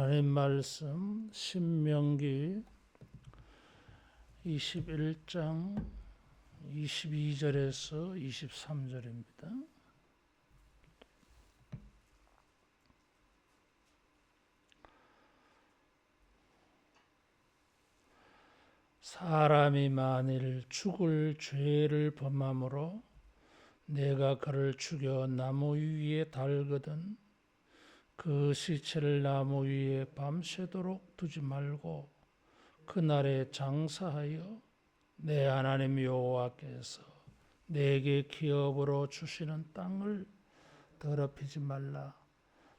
하나님 말씀 신명기 21장 22절에서 23절입니다. 사람이 만일 죽을 죄를 범함으로 내가 그를 죽여 나무 위에 달거든 그 시체를 나무 위에 밤새도록 두지 말고 그날에 장사하여 내 하나님 여호와께서 내게 기업으로 주시는 땅을 더럽히지 말라.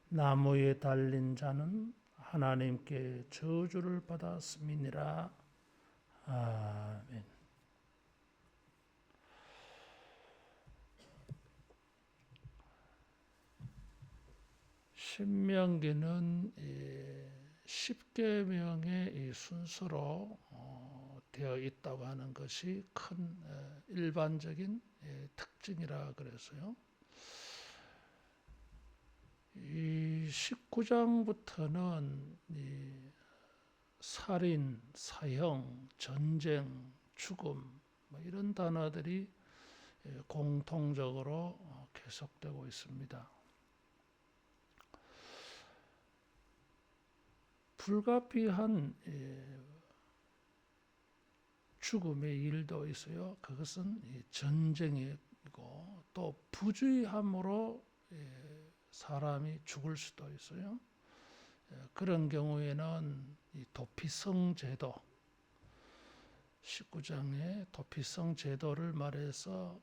나무 위에 달린 자는 하나님께 저주를 받았음이니라. 아멘. 신명기는 10계명의 순서로 되어 있다고 하는 것이 큰 일반적인 특징이라 그래서요. 이 19장부터는 살인, 사형, 전쟁, 죽음 이런 단어들이 공통적으로 계속되고 있습니다. 불가피한 죽음의 일도 있어요. 그것은 전쟁이고 또 부주의함으로 사람이 죽을 수도 있어요. 그런 경우에는 이 도피성 제도, 19장의 도피성 제도를 말해서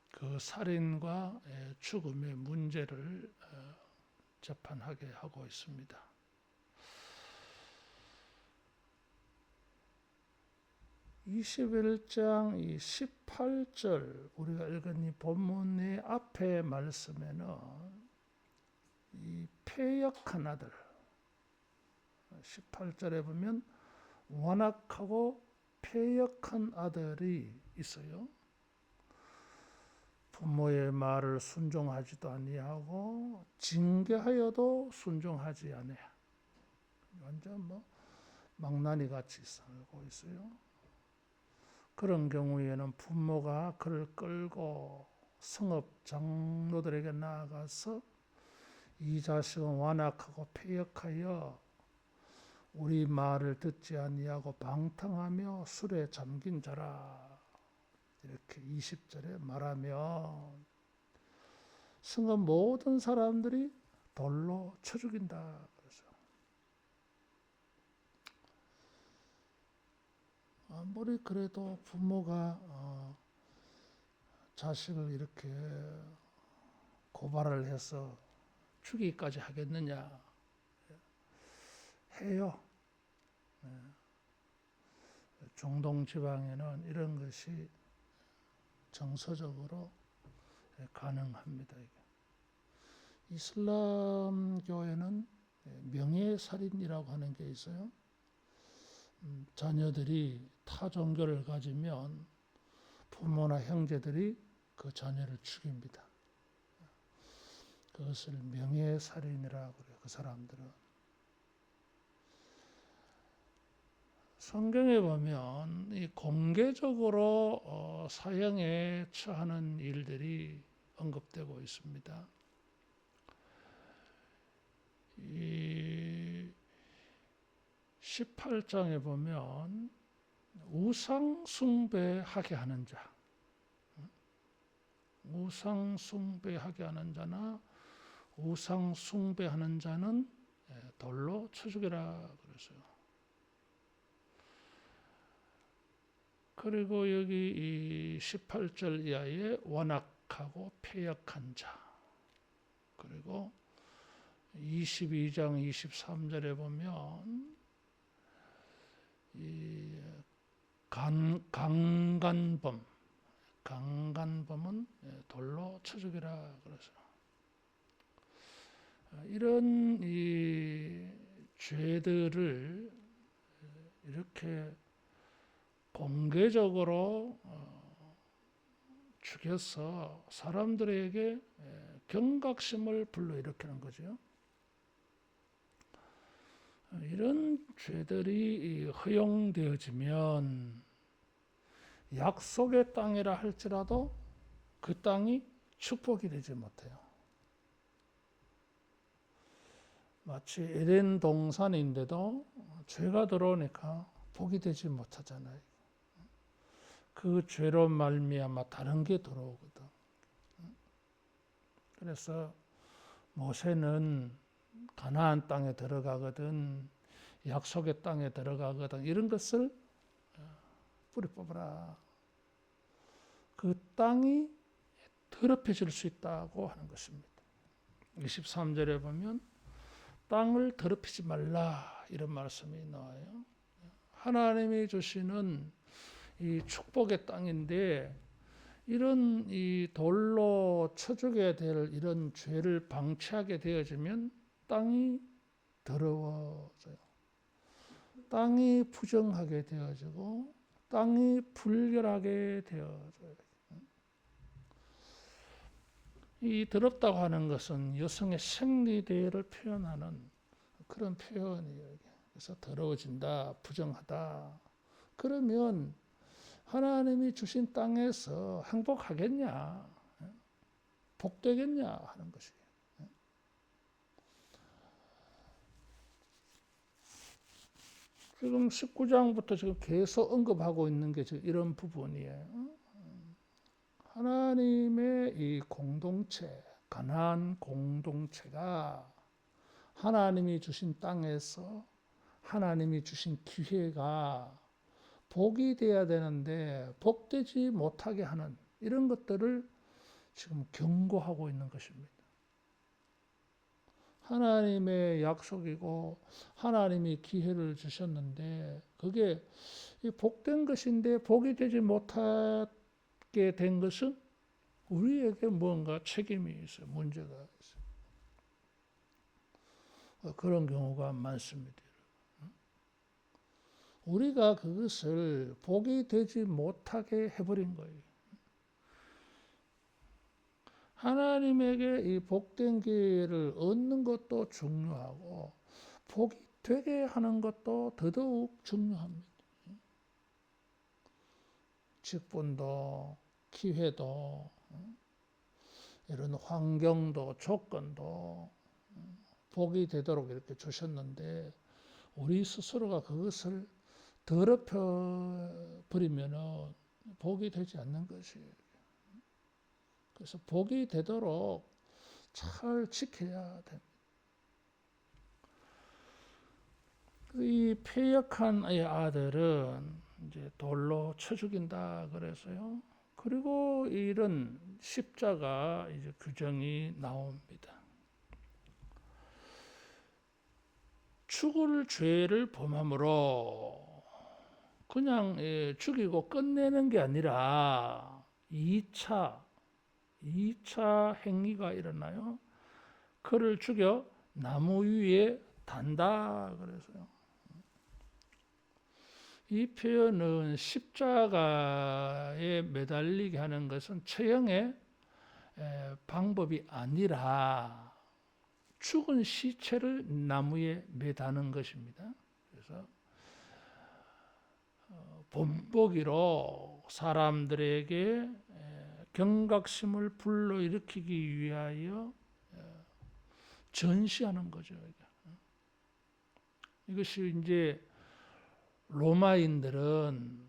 그 살인과 죽음의 문제를 재판하게 하고 있습니다. 21장 18절 우리가 읽은 이 본문의 앞에 말씀에는 이 패역한 아들 18절에 보면 완악하고 패역한 아들이 있어요. 부모의 말을 순종하지도 아니하고 징계하여도 순종하지 않아. 완전 망나니 같이 살고 있어요. 그런 경우에는 부모가 그를 끌고 성읍 장로들에게 나아가서 이 자식은 완악하고 패역하여 우리 말을 듣지 아니하고 방탕하며 술에 잠긴 자라. 이렇게 20절에 말하면 성읍 모든 사람들이 돌로 쳐 죽인다. 그래서 아무리 그래도 부모가 자식을 이렇게 고발을 해서 죽이기까지 하겠느냐 해요. 중동 지방에는 이런 것이 정서적으로 가능합니다. 이슬람교에는 명예살인이라고 하는 게 있어요. 자녀들이 타 종교를 가지면 부모나 형제들이 그 자녀를 죽입니다. 그것을 명예살인이라고 그래요. 그 사람들은. 성경에 보면 이 공개적으로 사형에 처하는 일들이 언급되고 있습니다. 이 18장에 보면 우상 숭배하게 하는 자, 우상 숭배하게 하는 자나 우상 숭배하는 자는 돌로 쳐 죽이라 그랬어요. 그리고 여기 이 18절 이하에 완악하고 패역한 자, 그리고 22장 23절에 보면 이 강간범은 돌로 쳐 죽이라 그래서 이런 이 죄들을 이렇게 공개적으로 죽여서 사람들에게 경각심을 불러일으키는 거죠. 이런 죄들이 허용되어지면 약속의 땅이라 할지라도 그 땅이 축복이 되지 못해요. 마치 에덴 동산인데도 죄가 들어오니까 복이 되지 못하잖아요. 그 죄로 말미암아 다른 게 들어오거든. 그래서 모세는 가나안 땅에 들어가거든, 약속의 땅에 들어가거든, 이런 것을 뿌리 뽑아라. 그 땅이 더럽혀질 수 있다고 하는 것입니다. 23절에 보면 땅을 더럽히지 말라 이런 말씀이 나와요. 하나님이 주시는 이 축복의 땅인데 이런 이 돌로 쳐주게 될 이런 죄를 방치하게 되어지면 땅이 더러워져요. 땅이 부정하게 되어지고 땅이 불결하게 되어져요. 이 더럽다고 하는 것은 여성의 생리대를 표현하는 그런 표현이에요. 그래서 더러워진다, 부정하다. 그러면 하나님이 주신 땅에서 행복하겠냐, 복되겠냐 하는 것이에요. 지금 19장부터 지금 계속 언급하고 있는 게 이런 부분이에요. 하나님의 이 공동체, 가나안 공동체가 하나님이 주신 땅에서 하나님이 주신 기회가 복이 돼야 되는데 복되지 못하게 하는 이런 것들을 지금 경고하고 있는 것입니다. 하나님의 약속이고 하나님이 기회를 주셨는데 그게 복된 것인데 복이 되지 못하게 된 것은 우리에게 뭔가 책임이 있어요. 문제가 있어요. 그런 경우가 많습니다. 우리가 그것을 복이 되지 못하게 해버린 거예요. 하나님에게 이 복된 기회를 얻는 것도 중요하고 복이 되게 하는 것도 더더욱 중요합니다. 직분도 기회도 이런 환경도 조건도 복이 되도록 이렇게 주셨는데 우리 스스로가 그것을 더럽혀 버리면 복이 되지 않는 것이에요. 그래서 복이 되도록 잘 지켜야 됩니다. 이 패역한 아들은 이제 돌로 쳐 죽인다 그래서요. 그리고 이런 십자가 이제 규정이 나옵니다. 죽을 죄를 범함으로 그냥 죽이고 끝내는 게 아니라 2차 행위가 일어나요. 그를 죽여 나무 위에 단다 그래서요. 이 표현은 십자가에 매달리게 하는 것은 처형의 방법이 아니라 죽은 시체를 나무에 매다는 것입니다. 그래서 본보기로 사람들에게 경각심을 불러일으키기 위하여 전시하는 거죠. 이것이 이제 로마인들은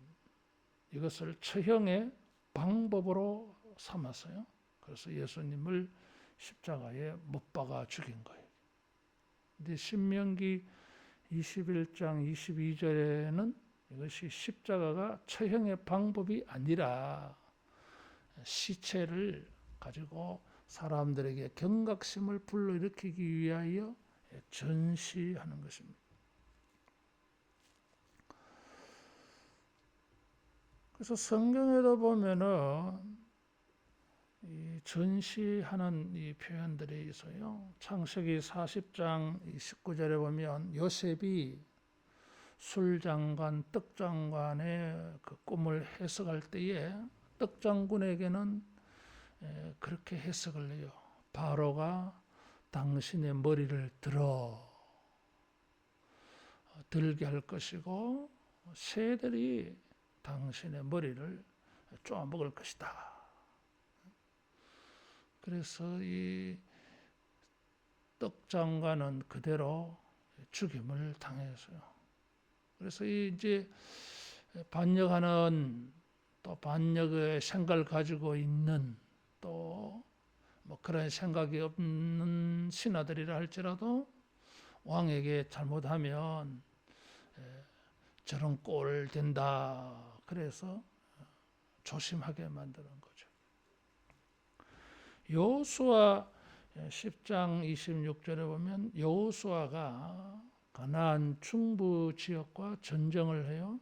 이것을 처형의 방법으로 삼았어요. 그래서 예수님을 십자가에 못 박아 죽인 거예요. 근데 신명기 21장 22절에는 이것이 십자가가 처형의 방법이 아니라 시체를 가지고 사람들에게 경각심을 불러일으키기 위하여 전시하는 것입니다. 그래서 성경에도 보면은 이 전시하는 이 표현들이 있어요. 창세기 40장 19절에 보면 요셉이 술장관, 떡장관의 그 꿈을 해석할 때에 떡장군에게는 그렇게 해석을 해요. 바로가 당신의 머리를 들어 들게 할 것이고 새들이 당신의 머리를 쪼아먹을 것이다. 그래서 이 떡장관은 그대로 죽임을 당했어요. 그래서 이제 반역하는 또 반역의 생각을 가지고 있는 또 뭐 그런 생각이 없는 신하들이라 할지라도 왕에게 잘못하면 저런 꼴 된다. 그래서 조심하게 만드는 거죠. 여호수아 10장 26절에 보면 여호수아가 가나안 중부 지역과 전쟁을 해요.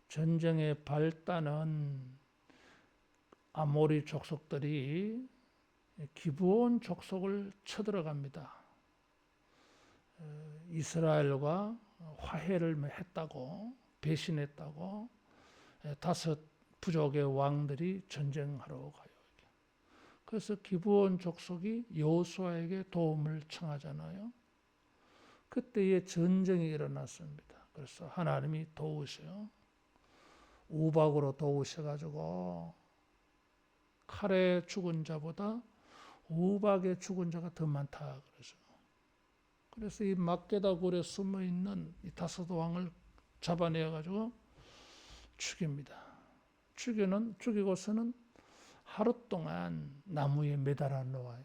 전쟁의 발단은 아모리 족속들이 기브온 족속을 쳐들어갑니다. 이스라엘과 화해를 했다고 배신했다고 5 부족의 왕들이 전쟁하러 가요. 그래서 기브온 족속이 여호수아에게 도움을 청하잖아요. 그때에 전쟁이 일어났습니다. 그래서 하나님이 도우셔요. 우박으로 도우셔가지고 칼에 죽은 자보다 우박에 죽은 자가 더 많다 그러죠. 그래서 이 막게다 굴에 숨어 있는 이 5 왕을 잡아내어 가지고 죽입니다. 죽이고서는 하루 동안 나무에 매달아 놓아요.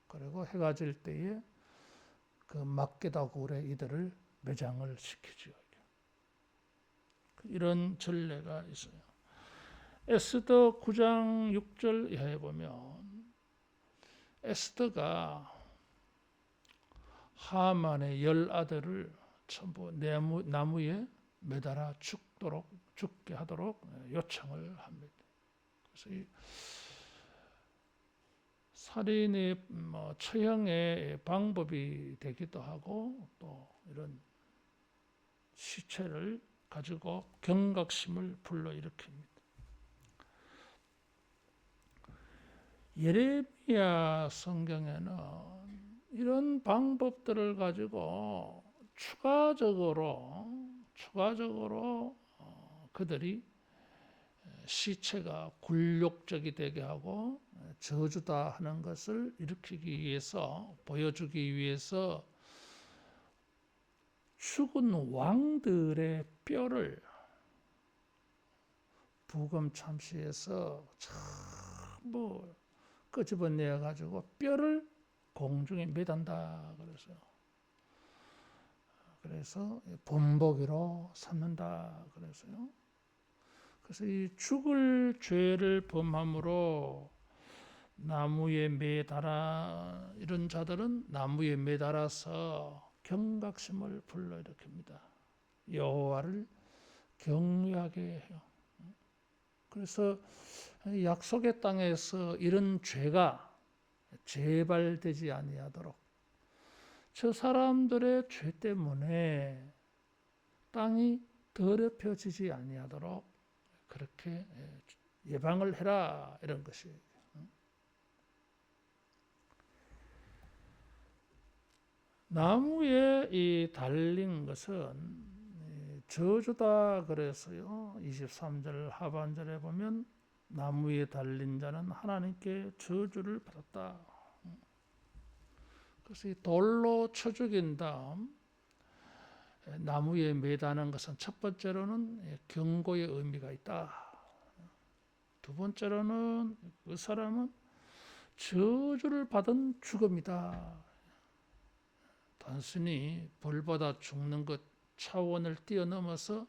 그리고 해가 질 때에 그 막게다 굴에 이들을 매장을 시키죠. 이런 전례가 있어요. 에스더 9장 6절 이하에 보면 에스더가 하만의 10 아들을 전부 나무에 매달아 죽게 하도록 요청을 합니다. 그래서 이 살인의 처형의 방법이 되기도 하고 또 이런 시체를 가지고 경각심을 불러일으킵니다. 예레미야 성경에는 이런 방법들을 가지고 추가적으로 그들이 시체가 굴욕적이 되게 하고 저주다 하는 것을 일으키기 위해서 보여주기 위해서 죽은 왕들의 뼈를 부검 참시해서 전부 끄집어내어 가지고 뼈를 공중에 매단다 그래서요. 그래서 본보기로 삼는다 그래서요. 그래서 이 죽을 죄를 범함으로 나무에 매달아 이런 자들은 나무에 매달아서 경각심을 불러일으킵니다. 여호와를 경외하게 해요. 그래서 약속의 땅에서 이런 죄가 재발되지 아니하도록 저 사람들의 죄 때문에 땅이 더럽혀지지 아니하도록 그렇게 예방을 해라 이런 것이에요. 나무에 이 달린 것은 저주다 그래서요. 23절 하반절에 보면 나무에 달린 자는 하나님께 저주를 받았다. 그래서 이 돌로 쳐 죽인 다음 나무에 매다는 것은 첫 번째로는 경고의 의미가 있다. 두 번째로는 그 사람은 저주를 받은 죽음이다. 단순히 벌받아 죽는 것 차원을 뛰어넘어서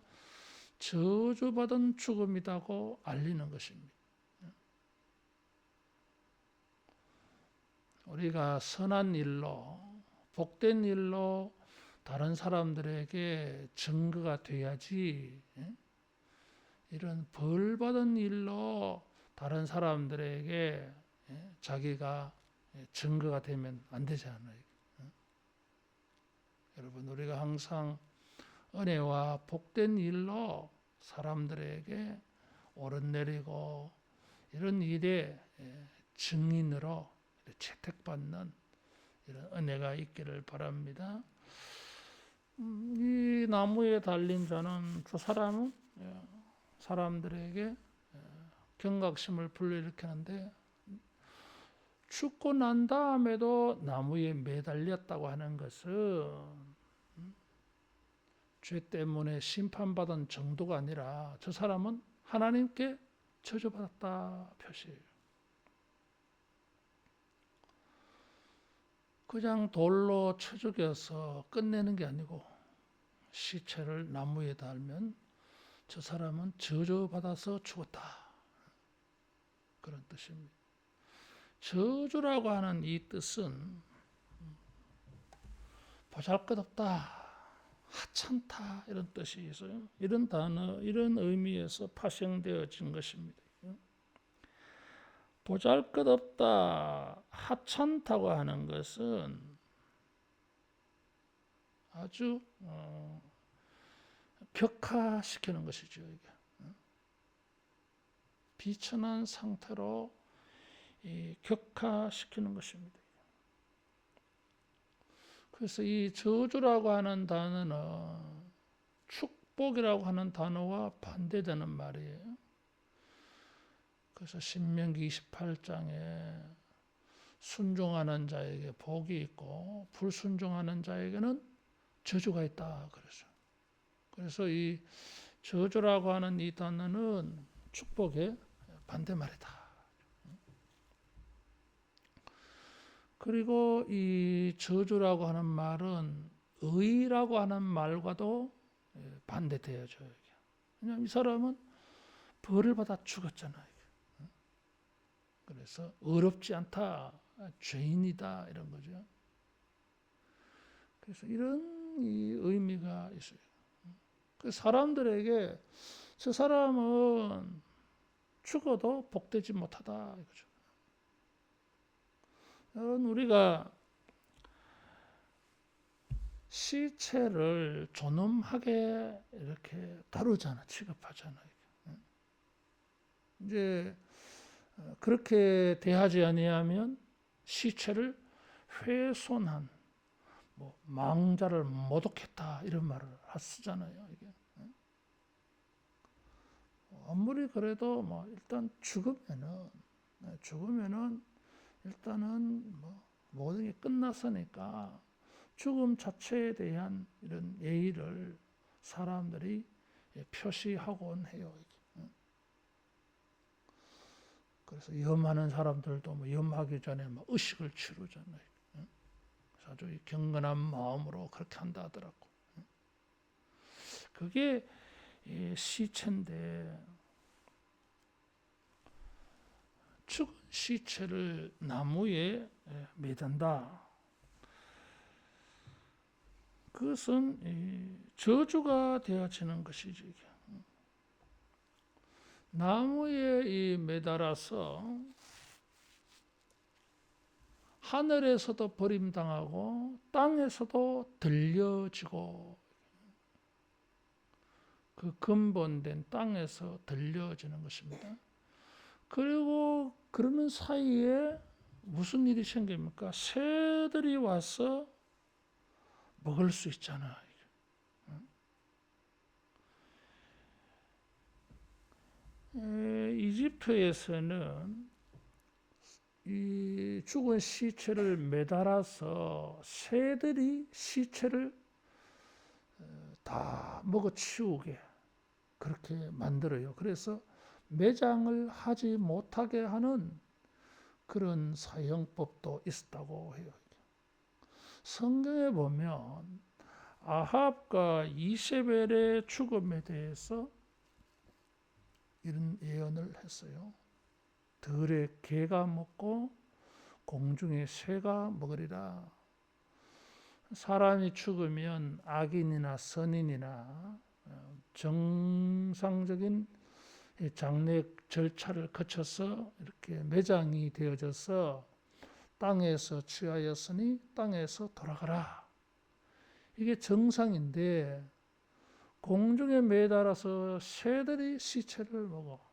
저주받은 죽음이라고 알리는 것입니다. 우리가 선한 일로 복된 일로 다른 사람들에게 증거가 돼야지 이런 벌받은 일로 다른 사람들에게 자기가 증거가 되면 안 되잖아요. 여러분 우리가 항상 은혜와 복된 일로 사람들에게 오르내리고 이런 일에 증인으로 채택받는 이런 은혜가 있기를 바랍니다. 이 나무에 달린 자는 저 사람은 사람들에게 경각심을 불러일으키는데 죽고 난 다음에도 나무에 매달렸다고 하는 것은 죄 때문에 심판받은 정도가 아니라 저 사람은 하나님께 저주받았다 표시예요. 그냥 돌로 쳐 죽여서 끝내는 게 아니고 시체를 나무에 달면 저 사람은 저주받아서 죽었다. 그런 뜻입니다. 저주라고 하는 이 뜻은 보잘것없다, 하찮다 이런 뜻이 있어요. 이런 단어, 이런 의미에서 파생되어진 것입니다. 보잘것없다, 하찮다고 하는 것은 아주 격하시키는 것이죠. 이게 비천한 상태로 격하시키는 것입니다. 그래서 이 저주라고 하는 단어는 축복이라고 하는 단어와 반대되는 말이에요. 그래서 신명기 28장에 순종하는 자에게 복이 있고 불순종하는 자에게는 저주가 있다 그래서. 그래서 이 저주라고 하는 이 단어는 축복의 반대말이다. 그리고 이 저주라고 하는 말은 의라고 하는 말과도 반대되어져요. 왜냐하면 이 사람은 벌을 받아 죽었잖아요. 그래서 의롭지 않다, 죄인이다 이런 거죠. 그래서 이런 이 의미가 있어요. 그 사람들에게 저 사람은 죽어도 복되지 못하다 이거죠. 여러분 우리가 시체를 존엄하게 이렇게 다루잖아, 취급하잖아요. 이제 그렇게 대하지 아니하면 시체를 훼손한 망자를 모독했다 이런 말을 쓰잖아요. 이게 아무리 그래도 일단 죽으면은 일단은 모든 게 끝났으니까 죽음 자체에 대한 이런 예의를 사람들이 표시하곤 해요. 그래서 염하는 사람들도 염하기 전에 의식을 치르잖아요. 그래서 아주 경건한 마음으로 그렇게 한다 하더라고. 그게 시체인데 죽은 시체를 나무에 매단다. 그것은 저주가 되어지는 것이지. 나무에 매달아서 하늘에서도 버림당하고 땅에서도 들려지고 그 근본된 땅에서 들려지는 것입니다. 그리고 그러는 사이에 무슨 일이 생깁니까? 새들이 와서 먹을 수 있잖아. 이집트에서는 이 죽은 시체를 매달아서 새들이 시체를 다 먹어치우게 그렇게 만들어요. 그래서 매장을 하지 못하게 하는 그런 사형법도 있었다고 해요. 성경에 보면 아합과 이세벨의 죽음에 대해서 이런 예언을 했어요. 들의 개가 먹고 공중의 새가 먹으리라. 사람이 죽으면 악인이나 선인이나 정상적인 장례 절차를 거쳐서 이렇게 매장이 되어져서 땅에서 취하였으니 땅에서 돌아가라. 이게 정상인데 공중에 매달아서 새들이 시체를 먹어.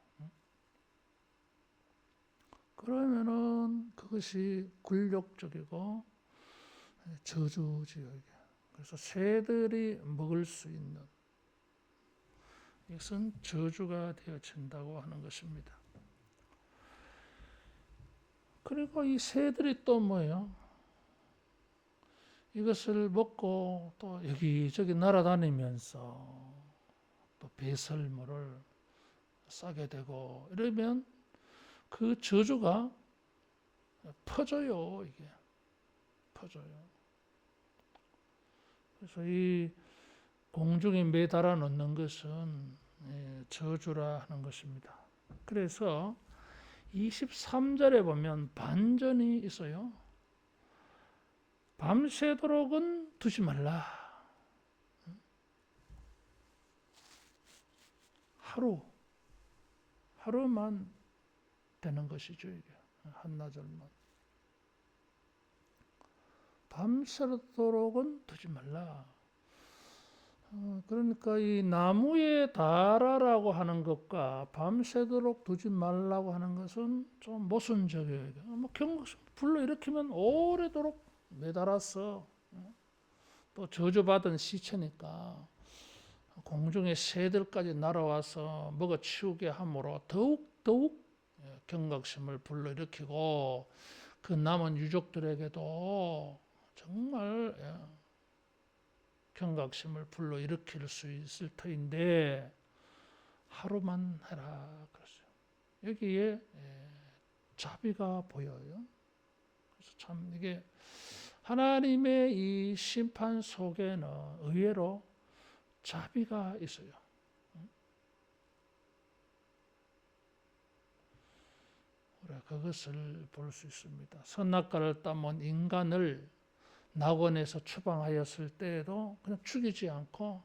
그러면은 그것이 굴욕적이고 저주지요. 그래서 새들이 먹을 수 있는, 이것은 저주가 되어진다고 하는 것입니다. 그리고 이 새들이 또 뭐예요? 이것을 먹고 또 여기저기 날아다니면서 또 배설물을 싸게 되고 이러면 그 저주가 퍼져요. 이게 퍼져요. 그래서 이 공중에 매달아 놓는 것은 저주라 하는 것입니다. 그래서 23절에 보면 반전이 있어요. 밤새도록은 두지 말라. 하루만 되는 것이죠. 이게 한나절만. 밤새도록은 두지 말라. 그러니까 이 나무에 달아라고 하는 것과 밤새도록 두지 말라고 하는 것은 좀 모순적이에요. 불러일으키면 오래도록 매달아서 또 저주받은 시체니까 공중의 새들까지 날아와서 먹어치우게 함으로 더욱 경각심을 불러일으키고 그 남은 유족들에게도 정말 경각심을 불러일으킬 수 있을 터인데 하루만 해라 그랬어요. 여기에 자비가 보여요. 그래서 참 이게 하나님의 이 심판 속에는 의외로 자비가 있어요. 우리가 그것을 볼 수 있습니다. 선악과를 따먹은 인간을 낙원에서 추방하였을 때에도 그냥 죽이지 않고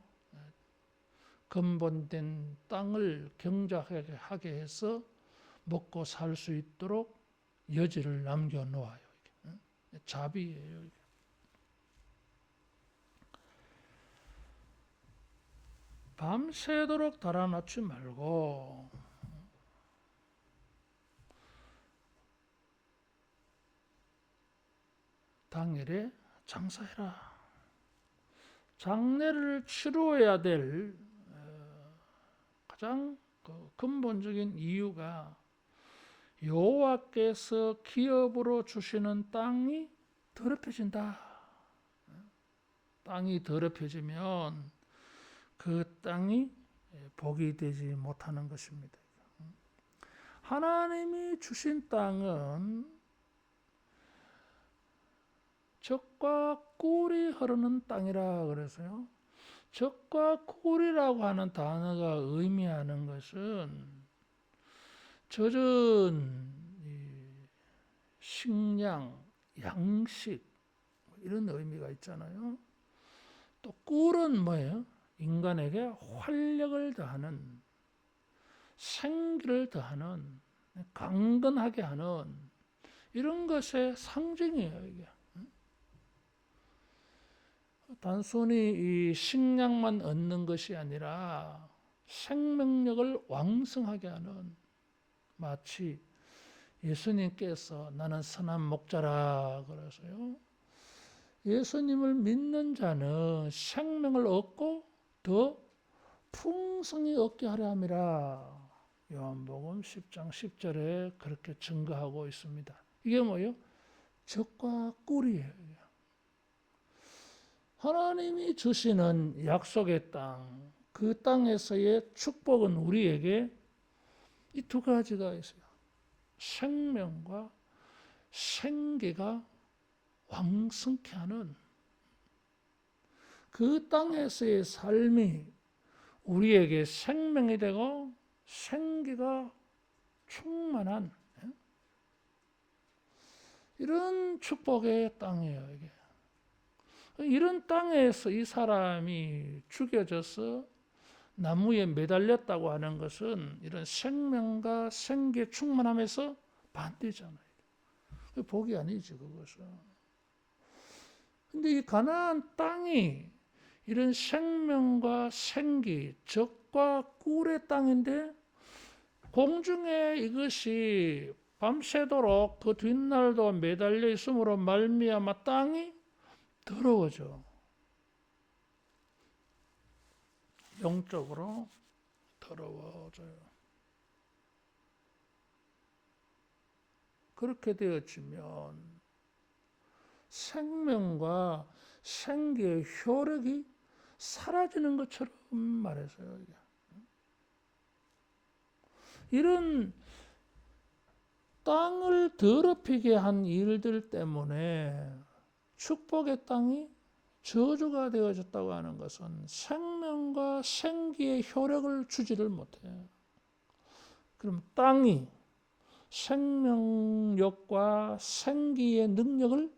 근본된 땅을 경작하게 해서 먹고 살 수 있도록 여지를 남겨놓아요. 자비예요. 이게. 밤새도록 달아놓지 말고 당일에 장사해라. 장례를 치루어야 될 가장 근본적인 이유가 여호와께서 기업으로 주시는 땅이 더럽혀진다. 땅이 더럽혀지면 그 땅이 복이 되지 못하는 것입니다. 하나님이 주신 땅은 젖과 꿀이 흐르는 땅이라 그래서요. 젖과 꿀이라고 하는 단어가 의미하는 것은 젖은 식량, 양식 이런 의미가 있잖아요. 또 꿀은 뭐예요? 인간에게 활력을 더하는, 생기를 더하는, 강건하게 하는 이런 것의 상징이에요. 이게. 단순히 이 식량만 얻는 것이 아니라 생명력을 왕성하게 하는, 마치 예수님께서 나는 선한 목자라 그래서요. 예수님을 믿는 자는 생명을 얻고 더 풍성히 얻게 하려 함이라. 요한복음 10장 10절에 그렇게 증거하고 있습니다. 이게 뭐예요? 젖과 꿀이에요. 하나님이 주시는 약속의 땅, 그 땅에서의 축복은 우리에게 이 두 가지가 있어요. 생명과 생기가 왕성케 하는 그 땅에서의 삶이 우리에게 생명이 되고 생기가 충만한 이런 축복의 땅이에요. 이게. 이런 땅에서 이 사람이 죽여져서 나무에 매달렸다고 하는 것은 이런 생명과 생기의 충만함에서 반대잖아요. 복이 아니지 그것은. 근데 이 가나안 땅이 이런 생명과 생기, 젖과 꿀의 땅인데 공중에 이것이 밤새도록 그 뒷날도 매달려 있으므로 말미암아 땅이 더러워져. 영적으로 더러워져요. 그렇게 되어지면 생명과 생기의 효력이 사라지는 것처럼 말해서요. 이런 땅을 더럽히게 한 일들 때문에 축복의 땅이 저주가 되어졌다고 하는 것은 생명과 생기의 효력을 주지를 못해요. 그럼 땅이 생명력과 생기의 능력을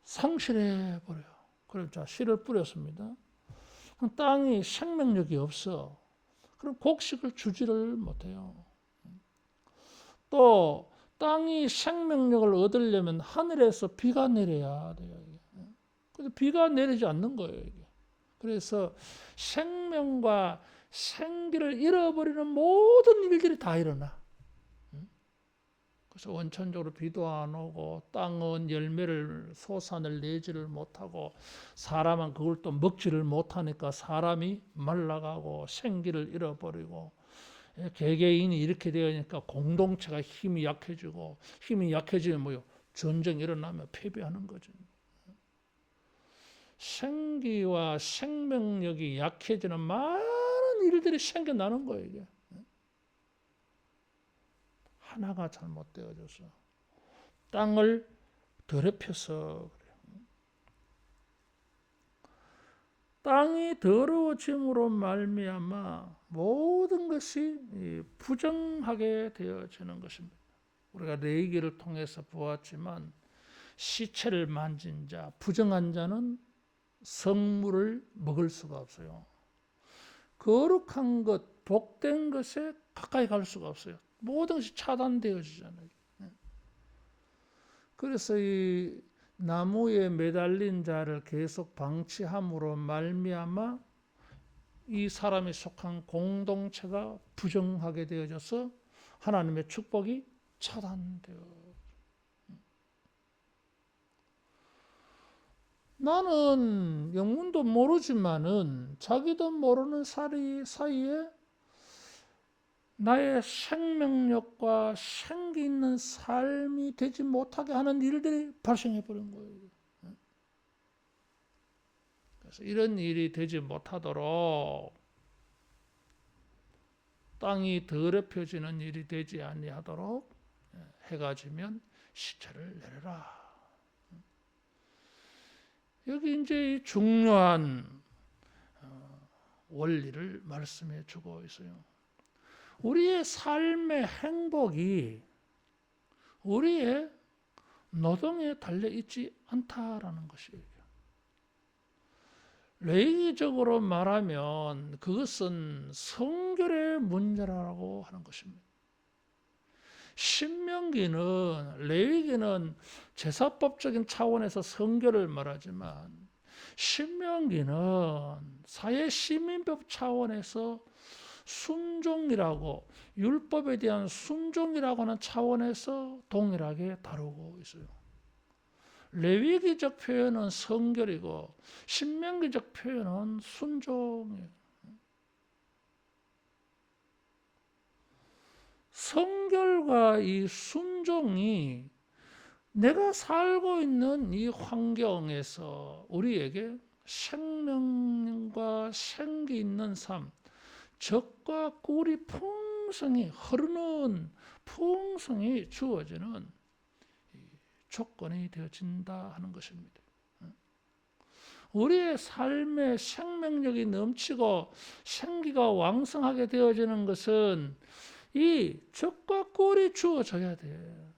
상실해 버려요. 그럼 자, 씨를 뿌렸습니다. 그럼 땅이 생명력이 없어. 그럼 곡식을 주지를 못해요. 또 땅이 생명력을 얻으려면 하늘에서 비가 내려야 돼요. 근데 비가 내리지 않는 거예요. 이게. 그래서 생명과 생기를 잃어버리는 모든 일들이 다 일어나. 그래서 원천적으로 비도 안 오고 땅은 열매를 소산을 내지를 못하고 사람은 그걸 또 먹지를 못하니까 사람이 말라가고 생기를 잃어버리고 개개인이 이렇게 되니까 공동체가 힘이 약해지고 힘이 약해지면 뭐요? 전쟁이 일어나면 패배하는 거죠. 생기와 생명력이 약해지는 많은 일들이 생겨나는 거예요. 이게. 하나가 잘못되어져서 땅을 더럽혀서 그래요. 땅이 더러워짐으로 말미암아 모든 것이 부정하게 되어지는 것입니다. 우리가 레위기를 통해서 보았지만 시체를 만진 자, 부정한 자는 성물을 먹을 수가 없어요. 거룩한 것, 복된 것에 가까이 갈 수가 없어요. 모든 것이 차단되어지잖아요. 그래서 이 나무에 매달린 자를 계속 방치함으로 말미암아 이 사람이 속한 공동체가 부정하게 되어져서 하나님의 축복이 차단되어. 나는 영문도 모르지만은 자기도 모르는 사이에 나의 생명력과 생기 있는 삶이 되지 못하게 하는 일들이 발생해 버린 거예요. 그래서 이런 일이 되지 못하도록 땅이 더럽혀지는 일이 되지 아니하도록 해가 지면 시체를 내려라. 여기 이제 중요한 원리를 말씀해 주고 있어요. 우리의 삶의 행복이 우리의 노동에 달려 있지 않다라는 것이에요. 레위기적으로 말하면 그것은 성결의 문제라고 하는 것입니다. 신명기는 레위기는 제사법적인 차원에서 성결을 말하지만 신명기는 사회 시민법 차원에서 순종이라고 율법에 대한 순종이라고 하는 차원에서 동일하게 다루고 있어요. 레위기적 표현은 성결이고 신명기적 표현은 순종이에요. 성결과 이 순종이 내가 살고 있는 이 환경에서 우리에게 생명과 생기 있는 삶, 적과 꿀이 풍성히 흐르는 풍성히 주어지는 조건이 되어진다 하는 것입니다. 우리의 삶에 생명력이 넘치고 생기가 왕성하게 되어지는 것은 이 적과 꿀이 주어져야 돼.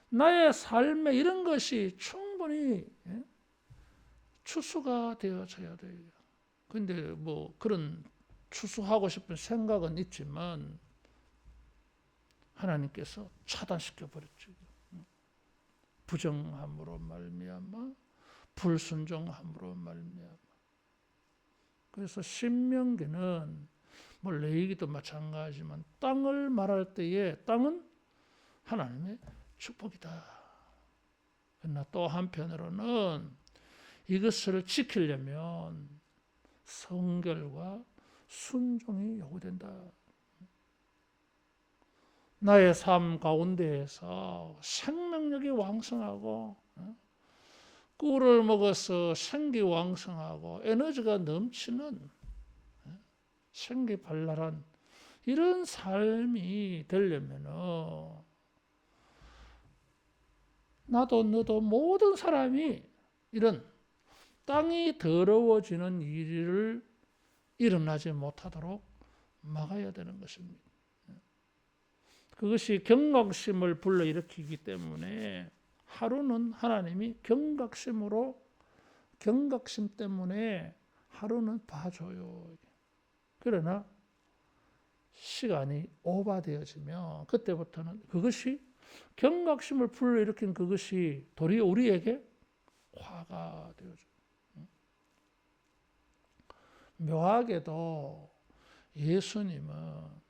나의 삶에 이런 것이 충분히 추수가 되어져야 돼요. 근데 뭐 그런 추수하고 싶은 생각은 있지만 하나님께서 차단시켜 버렸죠. 부정함으로 말미암아 불순종함으로 말미암아. 그래서 신명기는 뭐 레위기도 마찬가지지만 땅을 말할 때에 땅은 하나님의 축복이다. 그러나 또 한편으로는 이것을 지키려면 성결과 순종이 요구된다. 나의 삶 가운데에서 생명력이 왕성하고 꿀을 먹어서 생기 왕성하고 에너지가 넘치는 생기발랄한 이런 삶이 되려면 나도 너도 모든 사람이 이런 땅이 더러워지는 일을 일어나지 못하도록 막아야 되는 것입니다. 그것이 경각심을 불러일으키기 때문에 하루는 하나님이 경각심 때문에 하루는 봐줘요. 그러나 시간이 오버되어지면 그때부터는 그것이 경각심을 불러일으킨 그것이 도리어 우리에게 화가 되어져요. 묘하게도 예수님은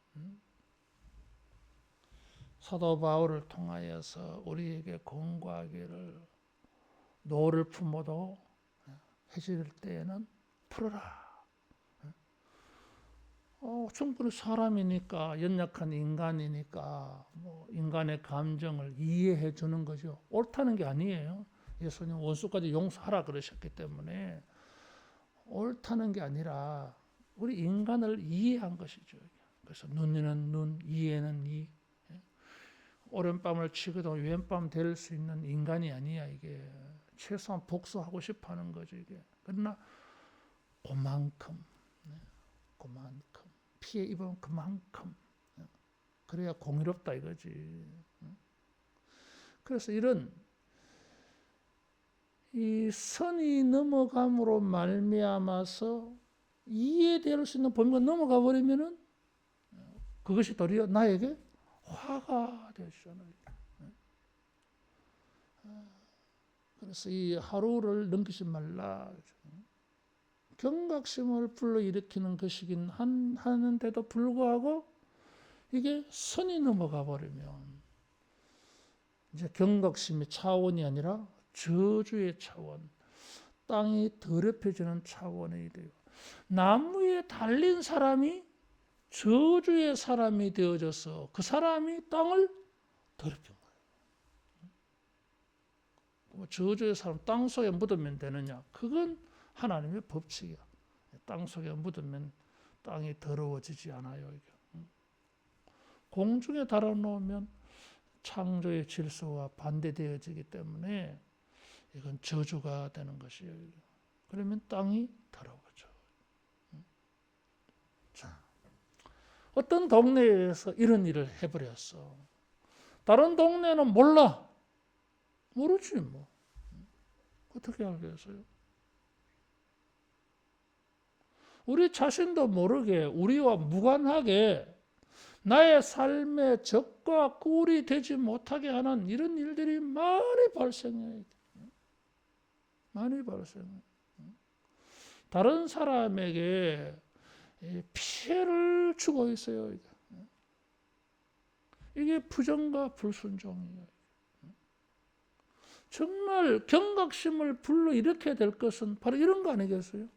사도 바울을 통하여서 우리에게 권고하기를 노를 품어도 해질 때에는 풀어라. 충분히 사람이니까 연약한 인간이니까 인간의 감정을 이해해 주는 거죠. 옳다는 게 아니에요. 예수님 원수까지 용서하라 그러셨기 때문에 옳다는 게 아니라 우리 인간을 이해한 것이죠. 그래서 눈에는 눈, 이에는 이. 오른밤을 치고도 왼밤 될 수 있는 인간이 아니야 이게. 최소한 복수하고 싶어하는 거죠 이게. 그러나 그만큼 피해 입으면 그만큼 그래야 공의롭다 이거지. 그래서 이런 이 선이 넘어감으로 말미암아서 이해될 수 있는 범위가 넘어가 버리면은 그것이 도리어 나에게 화가 되어지잖아요. 그래서 이 하루를 넘기지 말라. 경각심을 불러일으키는 것이긴 하는데도 불구하고 이게 선이 넘어가 버리면 이제 경각심의 차원이 아니라 저주의 차원, 땅이 더럽혀지는 차원이 돼요. 나무에 달린 사람이 저주의 사람이 되어져서 그 사람이 땅을 더럽힌 거예요. 저주의 사람 땅 속에 묻으면 되느냐? 그건 하나님의 법칙이야. 땅 속에 묻으면 땅이 더러워지지 않아요. 공중에 달아놓으면 창조의 질서와 반대되어지기 때문에 이건 저주가 되는 것이에요. 그러면 땅이 더러워져. 자, 어떤 동네에서 이런 일을 해버렸어. 다른 동네는 몰라. 모르지 뭐. 어떻게 알겠어요? 우리 자신도 모르게 우리와 무관하게 나의 삶의 적과 꿀이 되지 못하게 하는 이런 일들이 많이 발생해요. 많이 발생해요. 다른 사람에게 피해를 주고 있어요. 이게 부정과 불순종이에요. 정말 경각심을 불러일으켜야 될 것은 바로 이런 거 아니겠어요?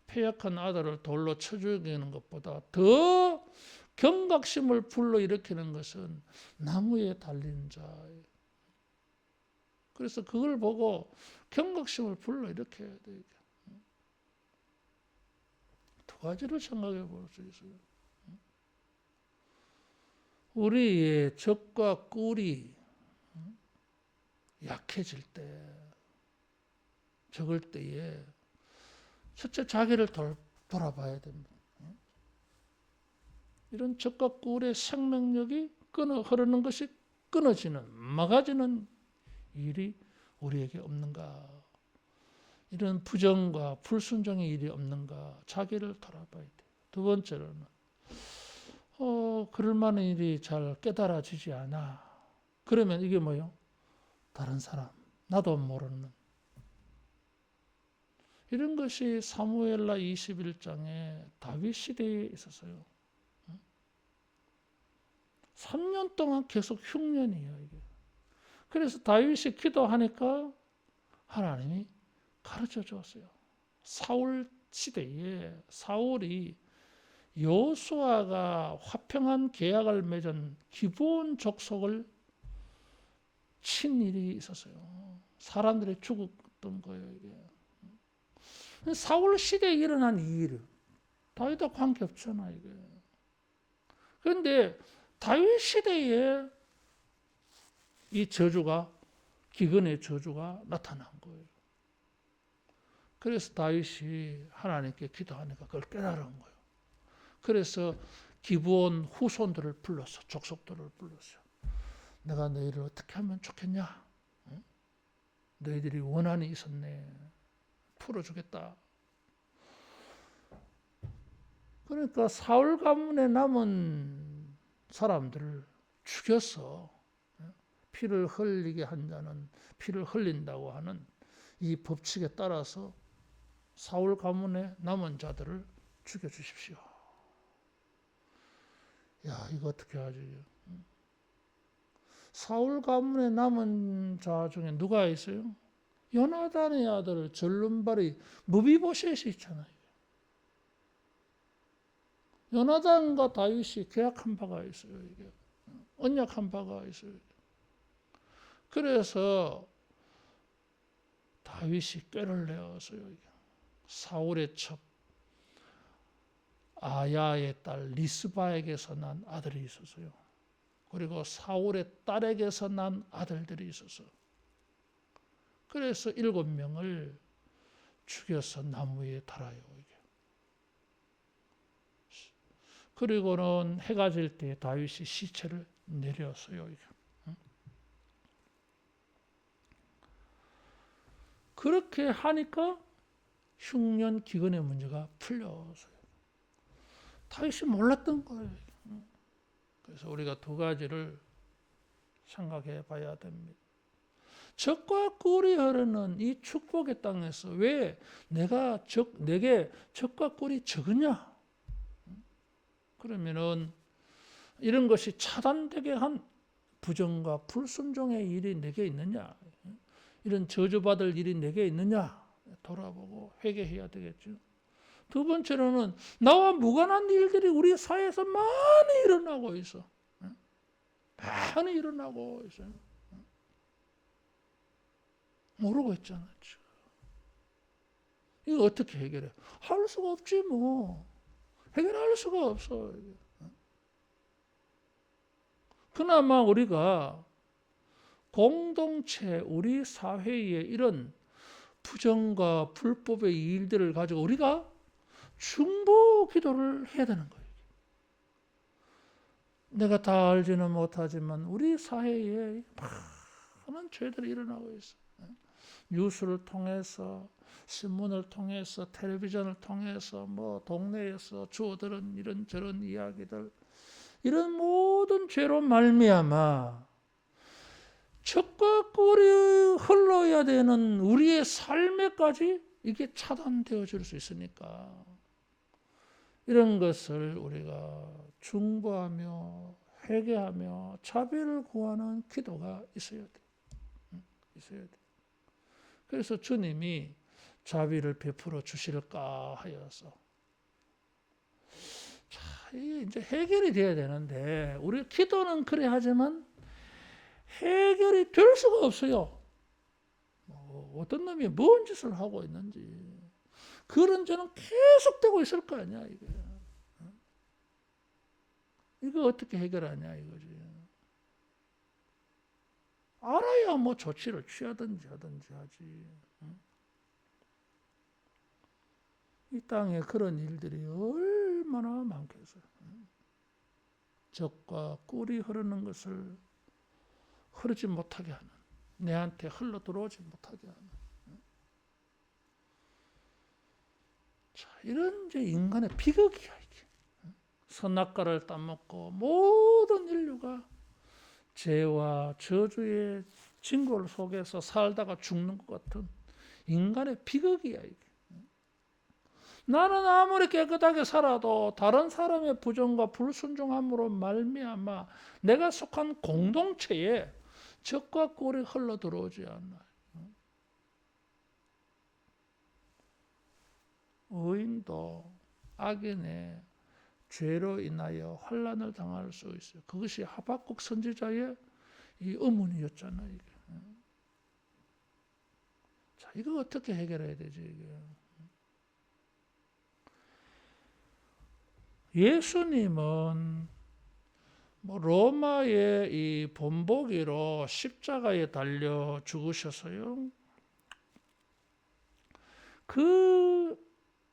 폐역한 아들을 돌로 쳐 죽이는 것보다 더 경각심을 불러일으키는 것은 나무에 달린 자예요. 그래서 그걸 보고 경각심을 불러일으켜야 돼요. 두 가지를 생각해 볼 수 있어요. 우리의 적과 꿀이 약해질 때, 적을 때에 첫째 자기를 돌아봐야 됩니다. 이런 적과 꿀의 생명력이 흐르는 것이 끊어지는, 막아지는 일이 우리에게 없는가? 이런 부정과 불순종의 일이 없는가? 자기를 돌아봐야 돼요. 두 번째로는 그럴 만한 일이 잘 깨달아지지 않아. 그러면 이게 뭐예요? 다른 사람, 나도 모르는 이런 것이 사무엘라 21장에 다윗 시대에 있었어요. 3년 동안 계속 흉년이에요. 이게. 그래서 다윗이 기도하니까 하나님이 가르쳐 주었어요. 사울 시대에 사울이 여호수아가 화평한 계약을 맺은 기브온 족속을 친 일이 있었어요. 사람들이 죽었던 거예요. 이게 사울 시대에 일어난 이 일, 다윗과 관계 없잖아 이게. 그런데 다윗 시대에 이 저주가, 기근의 저주가 나타난 거예요. 그래서 다윗이 하나님께 기도하니까 그걸 깨달은 거예요. 그래서 기브온 후손들을 불렀어. 족속들을 불렀어요. 내가 너희를 어떻게 하면 좋겠냐? 너희들이 원한이 있었네. 풀어주겠다. 그러니까 사울 가문에 남은 사람들을 죽여서 피를 흘리게 한 자는 피를 흘린다고 하는 이 법칙에 따라서 사울 가문에 남은 자들을 죽여주십시오. 야, 이거 어떻게 하지? 사울 가문에 남은 자 중에 누가 있어요? 요나단의 아들 절름발이 무비보셋이 있잖아요. 요나단과 다윗이 계약한 바가 있어요. 이게 언약한 바가 있어요. 그래서 다윗이 꾀를 내었어요. 사울의 첩 아야의 딸 리스바에게서 난 아들이 있었어요. 그리고 사울의 딸에게서 난 아들들이 있어서 그래서 7명을 죽여서 나무 위에 달아요. 이게. 그리고는 해가 질 때 다윗이 시체를 내렸어요. 이게. 그렇게 하니까 흉년 기근의 문제가 풀렸어요. 다윗이 몰랐던 거예요. 그래서 우리가 두 가지를 생각해 봐야 됩니다. 적과 꿀이 흐르는 이 축복의 땅에서 왜 내게 적과 꿀이 적으냐? 그러면은 이런 것이 차단되게 한 부정과 불순종의 일이 내게 있느냐? 이런 저주받을 일이 내게 있느냐? 돌아보고 회개해야 되겠죠. 두 번째로는 나와 무관한 일들이 우리 사회에서 많이 일어나고 있어. 많이 일어나고 있어요. 모르고 있잖아. 이거 어떻게 해결해? 할 수가 없지 뭐. 해결할 수가 없어. 그나마 우리가 공동체, 우리 사회에 이런 부정과 불법의 일들을 가지고 우리가 중보 기도를 해야 되는 거예요. 내가 다 알지는 못하지만 우리 사회에 많은 죄들이 일어나고 있어. 뉴스를 통해서, 신문을 통해서, 텔레비전을 통해서, 뭐 동네에서 주워들은 이런저런 이야기들, 이런 모든 죄로 말미암아 적과 꿀이 흘러야 되는 우리의 삶에까지 이게 차단되어 줄 수 있으니까 이런 것을 우리가 중보하며 회개하며 자비를 구하는 기도가 있어야 돼. 있어야 돼. 그래서 주님이 자비를 베풀어 주실까 하여서 자, 이게 이제 해결이 돼야 되는데 우리 기도는 그래 하지만 해결이 될 수가 없어요. 어떤 놈이 뭔 짓을 하고 있는지 그런 죄는 계속되고 있을 거 아니야 이게. 이거 어떻게 해결하냐 이거지. 알아야 뭐 조치를 취하든지 하지. 이 땅에 그런 일들이 얼마나 많겠어요. 적과 꿀이 흐르는 것을 흐르지 못하게 하는, 내한테 흘러 들어오지 못하게 하는. 자, 이런 이제 인간의 비극이야 이게. 선악과를 따먹고 모든 인류가 죄와 저주의 징골 속에서 살다가 죽는 것 같은 인간의 비극이야 이게. 나는 아무리 깨끗하게 살아도 다른 사람의 부정과 불순종함으로 말미암아 내가 속한 공동체에 적과 꿀이 흘러 들어오지 않나. 의인도 악인의 죄로 인하여 환난을 당할 수 있어요. 그것이 하박국 선지자의 이 의문이었잖아요. 이게. 자, 이거 어떻게 해결해야 되지? 이게. 예수님은 로마의 이 본보기로 십자가에 달려 죽으셔서요. 그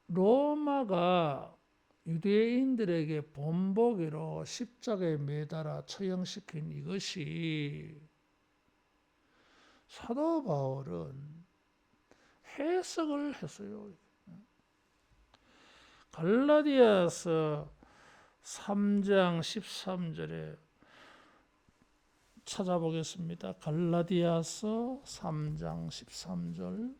로마가 유대인들에게 본보기로 십자가에 매달아 처형시킨 이것이 사도 바울은 해석을 했어요. 갈라디아서 3장 13절에 찾아보겠습니다. 갈라디아서 3장 13절.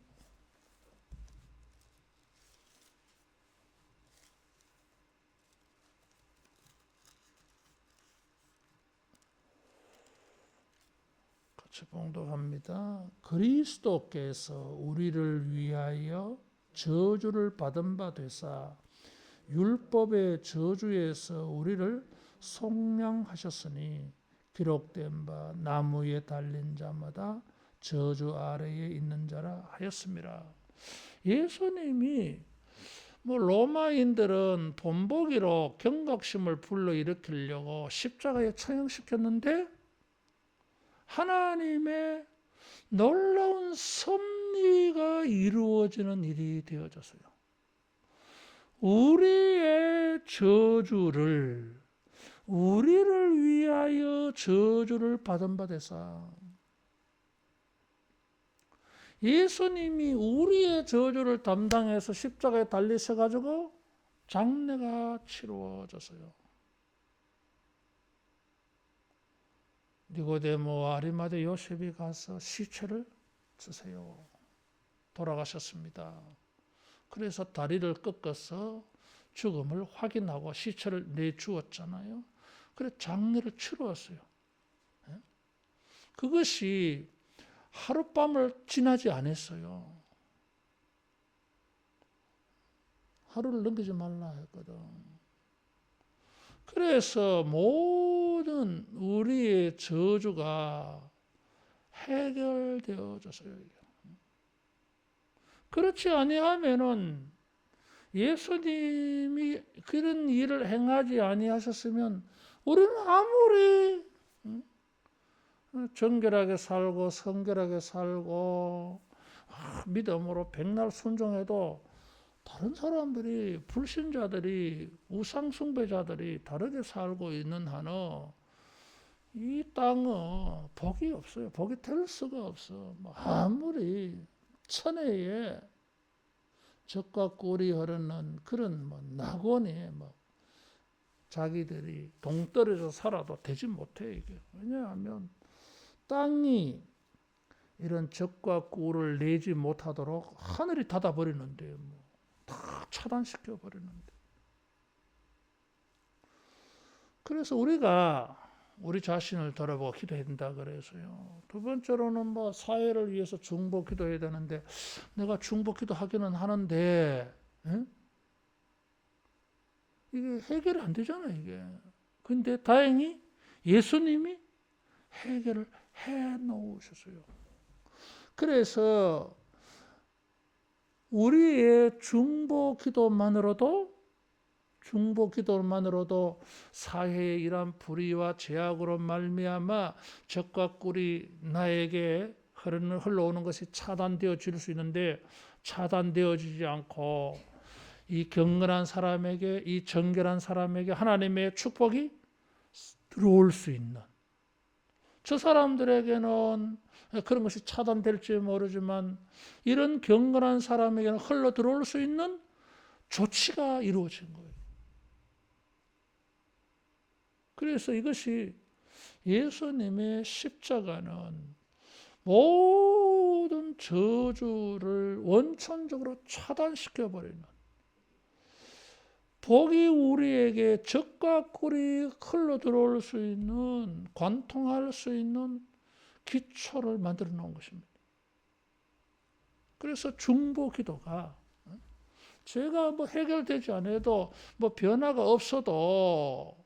같이 봉독합니다. 그리스도께서 우리를 위하여 저주를 받은 바 되사 율법의 저주에서 우리를 속량하셨으니 기록된 바 나무에 달린 자마다 저주 아래에 있는 자라 하였습니다. 예수님이 로마인들은 본보기로 경각심을 불러일으키려고 십자가에 처형시켰는데 하나님의 놀라운 섭리가 이루어지는 일이 되어졌어요. 우리의 저주를, 우리를 위하여 저주를 받은 바 되사 예수님이 우리의 저주를 담당해서 십자가에 달리셔가지고 장례가 치루어졌어요. 니고데모와 아리마대 요셉이 가서 시체를 주세요. 돌아가셨습니다. 그래서 다리를 꺾어서 죽음을 확인하고 시체를 내주었잖아요. 그래서 장례를 치루었어요. 그것이 하룻밤을 지나지 않았어요. 하루를 넘기지 말라 했거든. 그래서 모든 우리의 저주가 해결되어졌어요. 그렇지 아니하면은 예수님이 그런 일을 행하지 아니하셨으면 우리는 아무리 정결하게 살고 성결하게 살고 믿음으로 백날 순종해도 다른 사람들이 불신자들이 우상숭배자들이 다르게 살고 있는 한은 이 땅은 복이 없어요. 복이 될 수가 없어. 아무리 천혜에 젖과 꿀이 흐르는 그런 낙원에 자기들이 동떨어져 살아도 되지 못해 이게. 왜냐하면 땅이 이런 젖과 꿀을 내지 못하도록 하늘이 닫아버리는데 다 차단시켜 버리는데. 그래서 우리가 우리 자신을 돌아보고 기도해야 된다 그래서요. 두 번째로는 사회를 위해서 중보 기도해야 되는데 내가 중보 기도하기는 하는데 이게 해결이 안 되잖아요, 이게. 근데 다행히 예수님이 해결을 해 놓으셨어요. 그래서 우리의 중보 기도만으로도 사회의 이러한 불의와 죄악으로 말미암아 젖과 꿀이 나에게 흘러오는 것이 차단되어질 수 있는데 차단되어지지 않고 이 경건한 사람에게, 이 정결한 사람에게 하나님의 축복이 들어올 수 있는, 저 사람들에게는 그런 것이 차단될지 모르지만 이런 경건한 사람에게는 흘러 들어올 수 있는 조치가 이루어진 거예요. 그래서 이것이 예수님의 십자가는 모든 저주를 원천적으로 차단시켜버리는, 복이 우리에게 젖과 꿀이 흘러 들어올 수 있는, 관통할 수 있는 기초를 만들어 놓은 것입니다. 그래서 중보 기도가 죄가 뭐 해결되지 않아도 뭐 변화가 없어도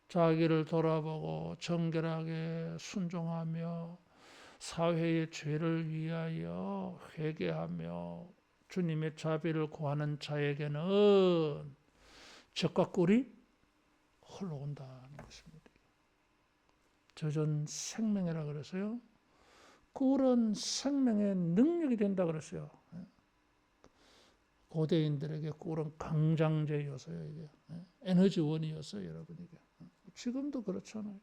자기를 돌아보고 정결하게 순종하며 사회의 죄를 위하여 회개하며 주님의 자비를 구하는 자에게는 젖과 꿀이 흘러온다는 것입니다. 젖은 생명이라 그랬어요. 꿀은 생명의 능력이 된다 그랬어요. 고대인들에게 꿀은 강장제였어요. 이게 에너지원이었어요, 여러분에게. 지금도 그렇잖아요.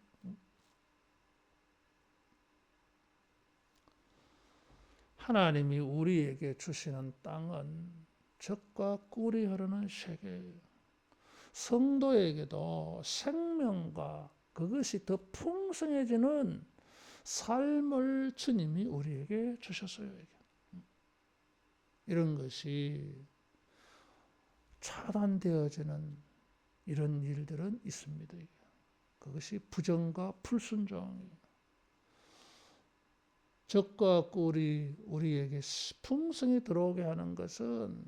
하나님이 우리에게 주시는 땅은 젖과 꿀이 흐르는 세계예요. 성도에게도 생명과 그것이 더 풍성해지는 삶을 주님이 우리에게 주셨어요. 이런 것이 차단되어지는 이런 일들은 있습니다. 그것이 부정과 불순종이에요. 젖과 꿀이 우리에게 풍성히 들어오게 하는 것은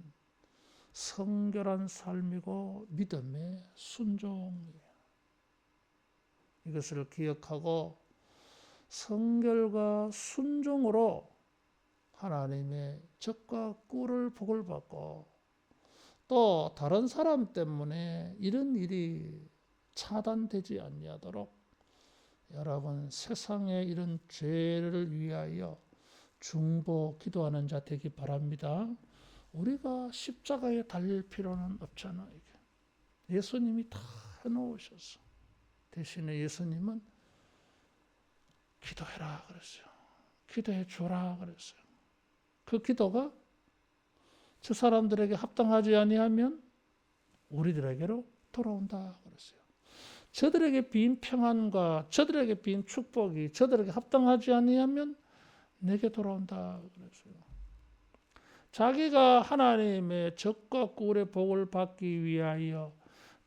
성결한 삶이고 믿음의 순종이에요. 이것을 기억하고 성결과 순종으로 하나님의 젖과 꿀을 복을 받고 또 다른 사람 때문에 이런 일이 차단되지 아니하도록 여러분 세상의 이런 죄를 위하여 중보 기도하는 자 되기 바랍니다. 우리가 십자가에 달릴 필요는 없잖아요. 예수님이 다 해놓으셨어. 대신에 예수님은 기도해라 그랬어요. 기도해 주라 그랬어요. 그 기도가 저 사람들에게 합당하지 아니하면 우리들에게로 돌아온다 그랬어요. 저들에게 빈 평안과 저들에게 빈 축복이 저들에게 합당하지 아니하면 내게 돌아온다 그랬어요. 자기가 하나님의 젖과 꿀의 복을 받기 위하여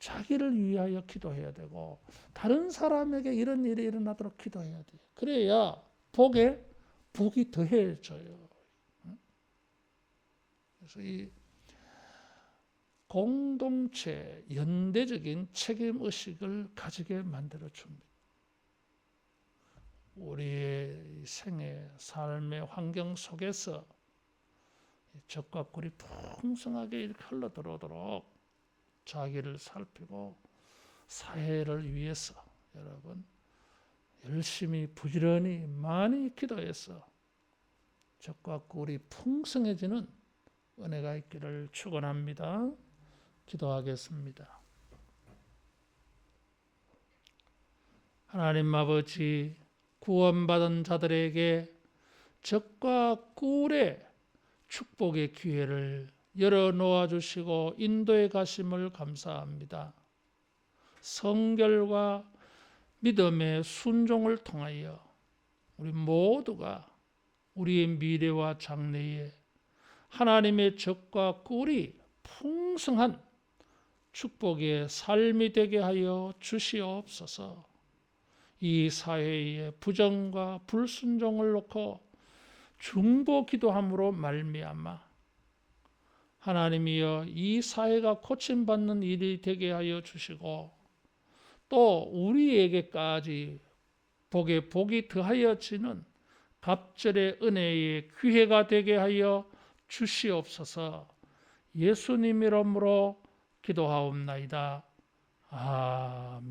자기를 위하여 기도해야 되고 다른 사람에게 이런 일이 일어나도록 기도해야 돼요. 그래야 복이 더해져요. 그래서 이 공동체, 연대적인 책임의식을 가지게 만들어줍니다. 우리의 생애, 삶의 환경 속에서 젖과 꿀이 풍성하게 이렇게 흘러들어오도록 자기를 살피고 사회를 위해서 여러분 열심히 부지런히 많이 기도해서 젖과 꿀이 풍성해지는 은혜가 있기를 축원합니다. 기도하겠습니다. 하나님 아버지, 구원받은 자들에게 젖과 꿀의 축복의 기회를 열어놓아 주시고 인도해 가심을 감사합니다. 성결과 믿음의 순종을 통하여 우리 모두가 우리의 미래와 장래에 하나님의 젖과 꿀이 풍성한 축복의 삶이 되게 하여 주시옵소서. 이 사회의 부정과 불순종을 놓고 중보 기도함으로 말미암아 하나님이여 이 사회가 고침받는 일이 되게 하여 주시고 또 우리에게까지 복이 더하여지는 갑절의 은혜의 기회가 되게 하여 주시옵소서. 예수님 이름으로 기도하옵나이다. 아멘.